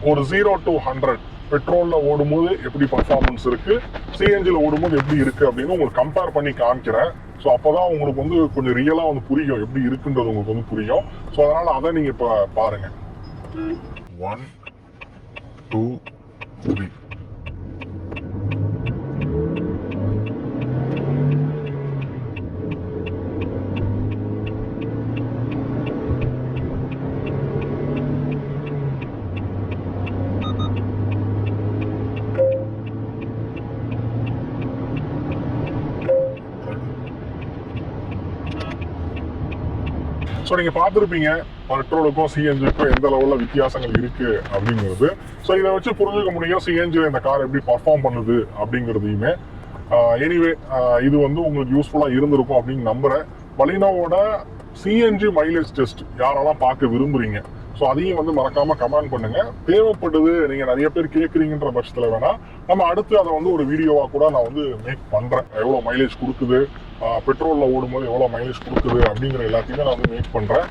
ஒரு 0 to 100 பெட்ரோல்ல ஓடும்போது எப்படி பர்ஃபார்மன்ஸ் இருக்கு, சிஎன்ஜில ஓடும்போது எப்படி இருக்கு அப்படின்னு உங்களுக்கு கம்பேர் பண்ணி காமிக்கிறேன். ஸோ அப்போதான் உங்களுக்கு வந்து கொஞ்சம் ரியலா வந்து புரியும் எப்படி இருக்குன்றது உங்களுக்கு வந்து புரியும். ஸோ அதனால அதை நீங்க இப்ப பாருங்க. 1 2 3 ஸோ நீங்கள் பார்த்துருப்பீங்க பெட்ரோலுக்கும் சிஎன்ஜிக்கும் எந்த லெவலில் வித்தியாசங்கள் இருக்குது அப்படிங்கிறது. ஸோ இதை வச்சு புரிஞ்சுக்க முடியும் சிஎன்ஜியில் இந்த கார் எப்படி பர்ஃபார்ம் பண்ணுது அப்படிங்கிறதையுமே. எனிவே இது வந்து உங்களுக்கு யூஸ்ஃபுல்லாக இருந்திருக்கும் அப்படின்னு நம்புகிறேன். பலினோவோட சிஎன்ஜி மைலேஜ் டெஸ்ட் யாரெல்லாம் பார்க்க விரும்புகிறீங்க, ஸோ அதையும் வந்து மறக்காம கமெண்ட் பண்ணுங்க. தேவைப்படுது, நீங்க நிறைய பேர் கேட்குறீங்கன்ற பட்சத்தில் வேணா நம்ம அடுத்து அதை வந்து ஒரு வீடியோவா கூட நான் வந்து மேக் பண்றேன். எவ்வளோ மைலேஜ் கொடுக்குது, பெட்ரோல்ல ஓடும்போது எவ்வளோ மைலேஜ் கொடுக்குது அப்படிங்கிற எல்லாத்தையுமே நான் வந்து மேக் பண்றேன்.